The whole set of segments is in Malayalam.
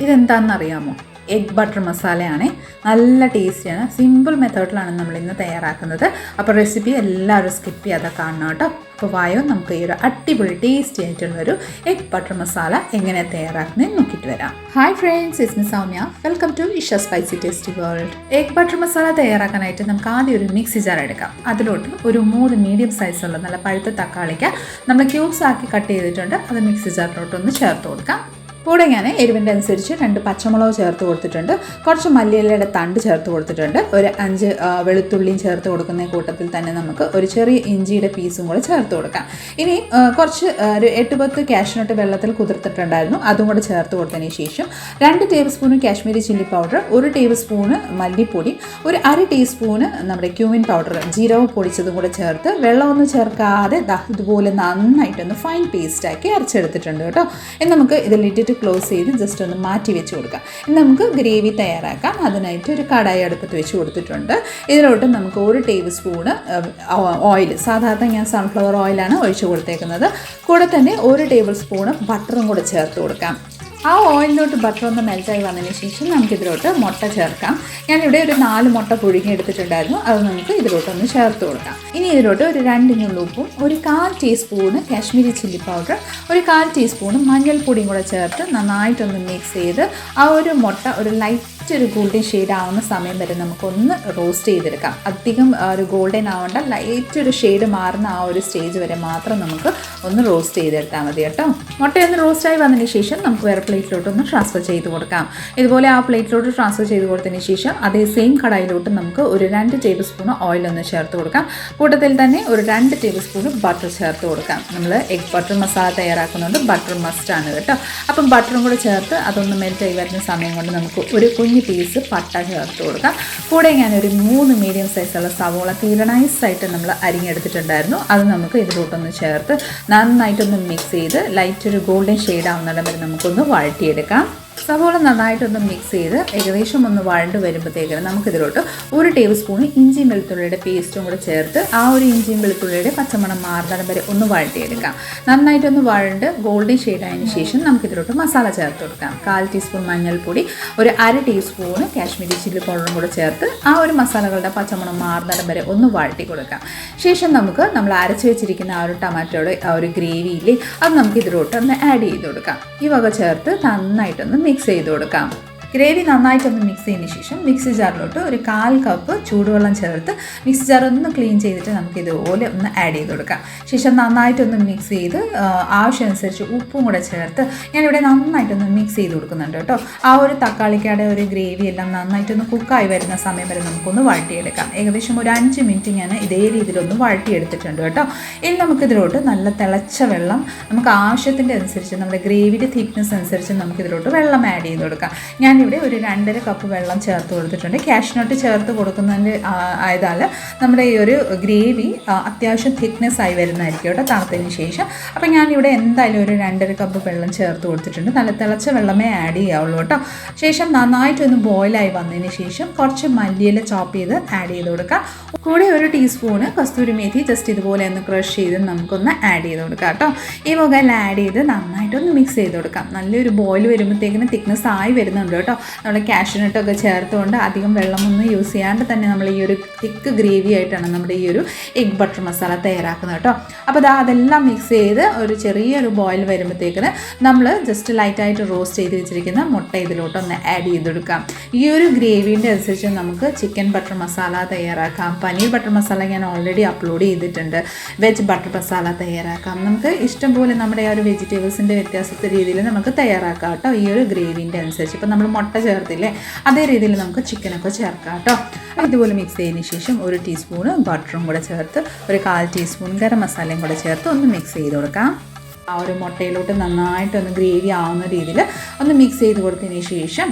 ഇതെന്താണെന്നറിയാമോ? എഗ് ബട്ടർ മസാലയാണ്. നല്ല ടേസ്റ്റിയാണ്. സിമ്പിൾ മെത്തേഡിലാണ് നമ്മളിന്ന് തയ്യാറാക്കുന്നത്. അപ്പോൾ റെസിപ്പി എല്ലാവരും സ്കിപ്പ് ചെയ്യാതെ കാണണം കേട്ടോ. അപ്പോൾ വായോ, നമുക്ക് ഈ ഒരു അടിപൊളി ടേസ്റ്റി ആയിട്ടുള്ളൊരു എഗ് ബട്ടർ മസാല എങ്ങനെ തയ്യാറാക്കുന്നത് നോക്കിയിട്ട് വരാം. Hi friends, it's me Soumya. Welcome to Isha spicy tasty world. Egg butter masala തയ്യാറാക്കാനായിട്ട് നമുക്ക് ആദ്യം ഒരു മിക്സി ജാർ എടുക്കാം. അതിലോട്ട് ഒരു 3 മീഡിയം സൈസുള്ള നല്ല പഴുത്ത തക്കാളിക്ക് നമ്മൾ ക്യൂബ്സ് ആക്കി കട്ട് ചെയ്തിട്ടുണ്ട്. അത് മിക്സി ജാറിലോട്ടൊന്ന് ചേർത്ത് കൊടുക്കാം. കൂടെ ഞാൻ എരിവിൻ്റെ അനുസരിച്ച് 2 പച്ചമുളക് ചേർത്ത് കൊടുത്തിട്ടുണ്ട്. കുറച്ച് മല്ലിയിലയുടെ തണ്ട് ചേർത്ത് കൊടുത്തിട്ടുണ്ട്. ഒരു 5 വെളുത്തുള്ളിയും ചേർത്ത് കൊടുക്കുന്ന കൂട്ടത്തിൽ തന്നെ നമുക്ക് ഒരു ചെറിയ ഇഞ്ചിയുടെ പീസും കൂടെ ചേർത്ത് കൊടുക്കാം. ഇനി കുറച്ച് ഒരു 8-10 കാഷ്നട്ട് വെള്ളത്തിൽ കുതിർത്തിട്ടുണ്ടായിരുന്നു. അതും കൂടെ ചേർത്ത് കൊടുത്തതിന് ശേഷം 2 table spoon Kashmiri chilli powder, 1 table spoon മല്ലിപ്പൊടി, ഒരു 1/2 ടീസ്പൂണ് നമ്മുടെ ക്യൂമിൻ പൗഡർ, ജീരകം പൊടിച്ചതും കൂടെ ചേർത്ത് വെള്ളമൊന്നും ചേർക്കാതെ ഇതുപോലെ നന്നായിട്ടൊന്ന് ഫൈൻ പേസ്റ്റാക്കി അരച്ചെടുത്തിട്ടുണ്ട് കേട്ടോ. ഇനി നമുക്ക് ഇതിലിട്ടിട്ട് ക്ലോസ് ചെയ്ത് ജസ്റ്റ് ഒന്ന് മാറ്റി വെച്ച് കൊടുക്കാം. ഇനി നമുക്ക് ഗ്രേവി തയ്യാറാക്കാം. അതിനായിട്ട് ഒരു കടായി അടുപ്പത്ത് വെച്ച് കൊടുത്തിട്ടുണ്ട്. ഇതിലോട്ട് നമുക്ക് 1 ടേബിൾ സ്പൂണ് ഓയിൽ, സാധാരണ ഞാൻ സൺഫ്ലവർ ഓയിലാണ് ഒഴിച്ച് കൊടുത്തേക്കുന്നത്. കൂടെ തന്നെ 1 ടേബിൾ സ്പൂണ് ബട്ടറും കൂടെ ചേർത്ത് കൊടുക്കാം. ആ ഓയിലിലോട്ട് ബട്ടർ ഒന്ന് മെൽറ്റായി വന്നതിന് ശേഷം നമുക്കിതിലോട്ട് മുട്ട ചേർക്കാം. ഞാനിവിടെ ഒരു 4 മുട്ട പുഴുങ്ങി എടുത്തിട്ടുണ്ടായിരുന്നു. അത് നമുക്ക് ഇതിലോട്ടൊന്ന് ചേർത്ത് കൊടുക്കാം. ഇനി ഇതിലോട്ട് ഒരു 2 നുള്ളുപ്പും, ഒരു 1/4 ടീസ്പൂണ് കാശ്മീരി ചില്ലി പൗഡർ, ഒരു 1/4 ടീസ്പൂണ് മഞ്ഞൾപ്പൊടിയും കൂടെ ചേർത്ത് നന്നായിട്ടൊന്ന് മിക്സ് ചെയ്ത് ആ ഒരു മുട്ട ഒരു ലൈറ്റ് ഒരു ഗോൾഡൻ ഷെയ്ഡ് ആവുന്ന സമയം വരെ നമുക്കൊന്ന് റോസ്റ്റ് ചെയ്തെടുക്കാം. അധികം ഒരു ഗോൾഡൻ ആവേണ്ട, ലൈറ്റ് ഒരു ഷെയ്ഡ് മാറുന്ന ആ ഒരു സ്റ്റേജ് വരെ മാത്രം നമുക്ക് ഒന്ന് റോസ്റ്റ് ചെയ്തെടുത്താൽ മതി കേട്ടോ. മുട്ടയൊന്ന് റോസ്റ്റായി വന്നതിന് ശേഷം നമുക്ക് വേറെ പ്ലേറ്റിലോട്ടൊന്ന് ട്രാൻസ്ഫർ ചെയ്ത് കൊടുക്കാം. ഇതുപോലെ ആ പ്ലേറ്റിലോട്ട് ട്രാൻസ്ഫർ ചെയ്ത് കൊടുത്തതിന് ശേഷം അതേ സെയിം കടായിലോട്ട് നമുക്ക് ഒരു 2 ടേബിൾ സ്പൂൺ ഓയിലൊന്ന് ചേർത്ത് കൊടുക്കാം. കൂട്ടത്തിൽ തന്നെ ഒരു 2 ടേബിൾ സ്പൂൺ ബട്ടർ ചേർത്ത് കൊടുക്കാം. നമ്മൾ എഗ് ബട്ടർ മസാല തയ്യാറാക്കുന്നുണ്ട്, ബട്ടർ മസ്റ്റാണ് കേട്ടോ. അപ്പം ബട്ടറും കൂടെ ചേർത്ത് അതൊന്ന് മെൽറ്റായി വരുന്ന സമയം കൊണ്ട് നമുക്ക് ഒരു കുഞ്ഞ് പീസ് പട്ട ചേർത്ത് കൊടുക്കാം. കൂടെ ഞാനൊരു 3 മീഡിയം സൈസുള്ള സവോള നൈസായിട്ട് നമ്മൾ അരിഞ്ഞെടുത്തിട്ടുണ്ടായിരുന്നു. അത് നമുക്ക് ഇതിലോട്ടൊന്ന് ചേർത്ത് നന്നായിട്ടൊന്ന് മിക്സ് ചെയ്ത് ലൈറ്റ് ഒരു ഗോൾഡൻ ഷെയ്ഡ് ആവുന്നിടം വരെ നമുക്കൊന്ന് വഴറ്റിയെടുക്കാം. സവോള നന്നായിട്ടൊന്ന് മിക്സ് ചെയ്ത് ഏകദേശം ഒന്ന് വഴണ്ട് വരുമ്പോഴത്തേക്ക് നമുക്കിതിലോട്ട് 1 ടേബിൾ സ്പൂൺ ഇഞ്ചിയും വെളുത്തുള്ളിയുടെ പേസ്റ്റും കൂടെ ചേർത്ത് ആ ഒരു ഇഞ്ചിയും വെളുത്തുള്ളിയുടെ പച്ചമണം മാറുന്നിടം വരെ ഒന്ന് വഴറ്റിയെടുക്കാം. നന്നായിട്ടൊന്ന് വഴണ്ട് ഗോൾഡൻ ഷെയ്ഡ് ആയതിനു ശേഷം നമുക്കിതിലോട്ട് മസാല ചേർത്ത് കൊടുക്കാം. 1/4 ടീസ്പൂൺ മഞ്ഞൾപ്പൊടി, ഒരു 1/2 ടീസ്പൂൺ കാശ്മീരി ചില്ലി പൗഡറും കൂടെ ചേർത്ത് ആ ഒരു മസാലകളുടെ പച്ചമണം മാറുന്നിടം വരെ ഒന്ന് വഴറ്റി കൊടുക്കാം. ശേഷം നമ്മൾ അരച്ച് വെച്ചിരിക്കുന്ന ആ ഒരു ടൊമാറ്റോയുടെ ആ ഒരു ഗ്രേവിയില്ലേ, അത് നമുക്ക് ഇതിലോട്ട് ഒന്ന് ആഡ് ചെയ്ത് കൊടുക്കാം. ഈ വക ചേർത്ത് നന്നായിട്ടൊന്ന് മിക്സ് ചെയ്ത് കൊടുക്കാം. ഗ്രേവി നന്നായിട്ടൊന്ന് മിക്സ് ചെയ്തതിന് ശേഷം മിക്സി ജാറിലോട്ട് ഒരു 1/4 കപ്പ് ചൂടുവെള്ളം ചേർത്ത് മിക്സി ജാർ ഒന്ന് ക്ലീൻ ചെയ്തിട്ട് നമുക്ക് ഇതുപോലെ ഒന്ന് ആഡ് ചെയ്ത് കൊടുക്കാം. ശേഷം നന്നായിട്ടൊന്ന് മിക്സ് ചെയ്ത് ആവശ്യമനുസരിച്ച് ഉപ്പും കൂടെ ചേർത്ത് ഞാനിവിടെ നന്നായിട്ടൊന്ന് മിക്സ് ചെയ്ത് കൊടുക്കുന്നുണ്ട് കേട്ടോ. ആ ഒരു തക്കാളിക്കയുടെ ഒരു ഗ്രേവി എല്ലാം നന്നായിട്ടൊന്ന് കുക്കായി വരുന്ന സമയം വരെ നമുക്കൊന്ന് വഴറ്റിയെടുക്കാം. ഏകദേശം ഒരു 5 മിനിറ്റ് ഞാൻ ഇതേ രീതിയിലൊന്ന് വഴറ്റിയെടുത്തിട്ടുണ്ട് കേട്ടോ. ഇനി നമുക്കിതിലോട്ട് നല്ല തിളച്ച വെള്ളം നമുക്ക് ആവശ്യത്തിൻ്റെ അനുസരിച്ച് നമ്മുടെ ഗ്രേവിയുടെ തിക്നെസ് അനുസരിച്ച് നമുക്കിതിലോട്ട് വെള്ളം ആഡ് ചെയ്ത് കൊടുക്കാം. ഞാനിവിടെ ഒരു 2.5 കപ്പ് വെള്ളം ചേർത്ത് കൊടുത്തിട്ടുണ്ട്. കാഷ്നട്ട് ചേർത്ത് കൊടുക്കുന്നതിൻ്റെ ആയതാൽ നമ്മുടെ ഈ ഒരു ഗ്രേവി അത്യാവശ്യം തിക്നെസ് ആയി വരുന്നതായിരിക്കും കേട്ടോ തണുത്തതിന് ശേഷം. അപ്പം ഞാനിവിടെ എന്തായാലും ഒരു 2.5 കപ്പ് വെള്ളം ചേർത്ത് കൊടുത്തിട്ടുണ്ട്. നല്ല തിളച്ച വെള്ളമേ ആഡ് ചെയ്യാവുള്ളൂ കേട്ടോ. ശേഷം നന്നായിട്ടൊന്ന് ബോയിലായി വന്നതിന് ശേഷം കുറച്ച് മല്ലിയില ചോപ്പ് ചെയ്ത് ആഡ് ചെയ്ത് കൊടുക്കാം. കൂടെ ഒരു ടീസ്പൂണ് കസ്തൂരി മേഥി ജസ്റ്റ് ഇതുപോലെ ഒന്ന് ക്രഷ് ചെയ്ത് നമുക്കൊന്ന് ആഡ് ചെയ്ത് കൊടുക്കാം കേട്ടോ. ഈ വകയെല്ലാം ആഡ് ചെയ്ത് നന്നായിട്ടൊന്ന് മിക്സ് ചെയ്ത് കൊടുക്കാം. നല്ലൊരു ബോയിൽ വരുമ്പോഴത്തേക്കിന് തിക്നെസ് ആയി വരുന്നുണ്ട് കേട്ടോ. നമ്മൾ കാഷ്നട്ടൊക്കെ ചേർത്തുകൊണ്ട് അധികം വെള്ളമൊന്നും യൂസ് ചെയ്യാണ്ട് തന്നെ നമ്മൾ ഈ ഒരു തിക്ക് ഗ്രേവി ആയിട്ടാണ് നമ്മുടെ ഈ ഒരു എഗ് ബട്ടർ മസാല തയ്യാറാക്കുന്നത് കേട്ടോ. അപ്പോൾ അതെല്ലാം മിക്സ് ചെയ്ത് ഒരു ചെറിയൊരു ബോയിൽ വരുമ്പോഴത്തേക്കിന് നമ്മൾ ജസ്റ്റ് ലൈറ്റായിട്ട് റോസ്റ്റ് ചെയ്ത് വെച്ചിരിക്കുന്ന മുട്ട ഇതിലോട്ടൊന്ന് ആഡ് ചെയ്തെടുക്കാം. ഈ ഒരു ഗ്രേവീൻ്റെ അനുസരിച്ച് നമുക്ക് ചിക്കൻ ബട്ടർ മസാല തയ്യാറാക്കാം. പനീർ ബട്ടർ മസാല ഞാൻ ഓൾറെഡി അപ്ലോഡ് ചെയ്തിട്ടുണ്ട്. വെജ് ബട്ടർ മസാല തയ്യാറാക്കാം. നമുക്ക് ഇഷ്ടംപോലെ നമ്മുടെ ആ ഒരു വെജിറ്റബിൾസിൻ്റെ വ്യത്യാസത്തെ രീതിയിൽ നമുക്ക് തയ്യാറാക്കാം കേട്ടോ. ഈ ഒരു ഗ്രേവീൻ്റെ അനുസരിച്ച് ഇപ്പോൾ നമ്മൾ മുട്ട ചേർത്തില്ലേ, അതേ രീതിയിൽ നമുക്ക് ചിക്കനൊക്കെ ചേർക്കാം കേട്ടോ. ഇതുപോലെ മിക്സ് ചെയ്തതിന് ശേഷം 1 ടീസ്പൂണ് ബട്ടറും കൂടെ ചേർത്ത് ഒരു 1/4 ടീസ്പൂൺ ഗരം മസാലയും കൂടെ ചേർത്ത് ഒന്ന് മിക്സ് ചെയ്ത് കൊടുക്കാം. ആ ഒരു മുട്ടയിലോട്ട് നന്നായിട്ടൊന്ന് ഗ്രേവി ആവുന്ന രീതിയിൽ ഒന്ന് മിക്സ് ചെയ്ത് കൊടുത്തതിന് ശേഷം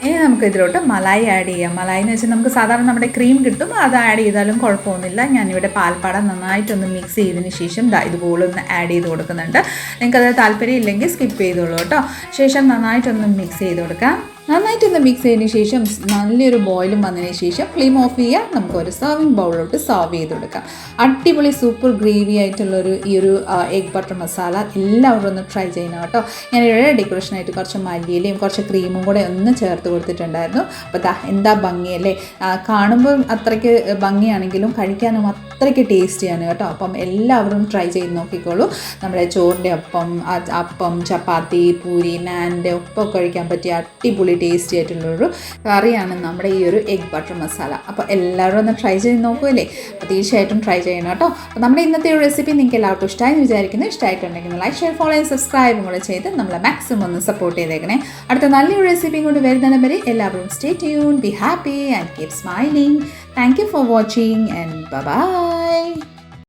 ഇനി നമുക്ക് ഇതിലോട്ട് മലായി ആഡ് ചെയ്യാം. മലായി എന്ന് വെച്ചാൽ നമുക്ക് സാധാരണ നമ്മുടെ ക്രീം കിട്ടും, അത് ആഡ് ചെയ്താലും കുഴപ്പമൊന്നുമില്ല. ഞാനിവിടെ പാൽപ്പാട നന്നായിട്ടൊന്ന് മിക്സ് ചെയ്തതിന് ശേഷം ഇതുപോലെ ഒന്ന് ആഡ് ചെയ്ത് കൊടുക്കുന്നുണ്ട്. നിങ്ങൾക്കത് താല്പര്യം ഇല്ലെങ്കിൽ സ്കിപ്പ് ചെയ്തോളൂ കേട്ടോ. ശേഷം നന്നായിട്ടൊന്ന് മിക്സ് ചെയ്ത് കൊടുക്കാം. നന്നായിട്ടൊന്ന് മിക്സ് ചെയ്തതിന് ശേഷം നല്ലൊരു ബോയിലും വന്നതിന് ശേഷം ഫ്ലെയിം ഓഫ് ചെയ്യുക. നമുക്കൊരു സർവിങ് ബൗളിലോട്ട് സർവ് ചെയ്ത് കൊടുക്കാം. അടിപൊളി സൂപ്പർ ഗ്രേവി ആയിട്ടുള്ളൊരു ഈ ഒരു എഗ് ബട്ടർ മസാല എല്ലാവരും ഒന്ന് ട്രൈ ചെയ്യണം കേട്ടോ. ഞാനിവിടെ ഡെക്കറേഷനായിട്ട് കുറച്ച് മല്ലിയിലയും കുറച്ച് ക്രീമും കൂടെ ഒന്ന് ചേർത്ത് കൊടുത്തിട്ടുണ്ടായിരുന്നു. അപ്പോൾ എന്താ ഭംഗിയല്ലേ, കാണുമ്പോൾ അത്രയ്ക്ക് ഭംഗിയാണെങ്കിലും കഴിക്കാനും അത്രയ്ക്ക് ടേസ്റ്റിയാണ് കേട്ടോ. അപ്പം എല്ലാവരും ട്രൈ ചെയ്ത് നോക്കിക്കോളൂ. നമ്മുടെ ചോറിൻ്റെ അപ്പം ചപ്പാത്തി പൂരി നാനിൻ്റെ ഒപ്പം കഴിക്കാൻ പറ്റിയ അടിപൊളി ടേസ്റ്റി ആയിട്ടുള്ളൊരു കറിയാണ് നമ്മുടെ ഈ ഒരു എഗ് ബട്ടർ മസാല. അപ്പോൾ എല്ലാവരും ഒന്ന് ട്രൈ ചെയ്ത് നോക്കുമല്ലേ? അപ്പോൾ തീർച്ചയായിട്ടും ട്രൈ ചെയ്യണം കേട്ടോ. അപ്പോൾ നമ്മുടെ ഇന്നത്തെ ഒരു റെസിപ്പി നിങ്ങൾക്ക് എല്ലാവർക്കും ഇഷ്ടമായി വിചാരിക്കുന്നു. ഇഷ്ടമായിട്ടുണ്ടെങ്കിൽ ലൈക്ക് ഷെയർ ഫോളോ ആൻഡ് സബ്സ്ക്രൈബും കൂടെ ചെയ്ത് നമ്മളെ മാക്സിമം ഒന്ന് സപ്പോർട്ട് ചെയ്തേക്കണേ. അടുത്ത നല്ലൊരു റെസിപ്പിയും കൊണ്ട് വരുന്നതിന് വരെ എല്ലാവരും stay tune, be happy and keep smiling. Thank you for watching and by.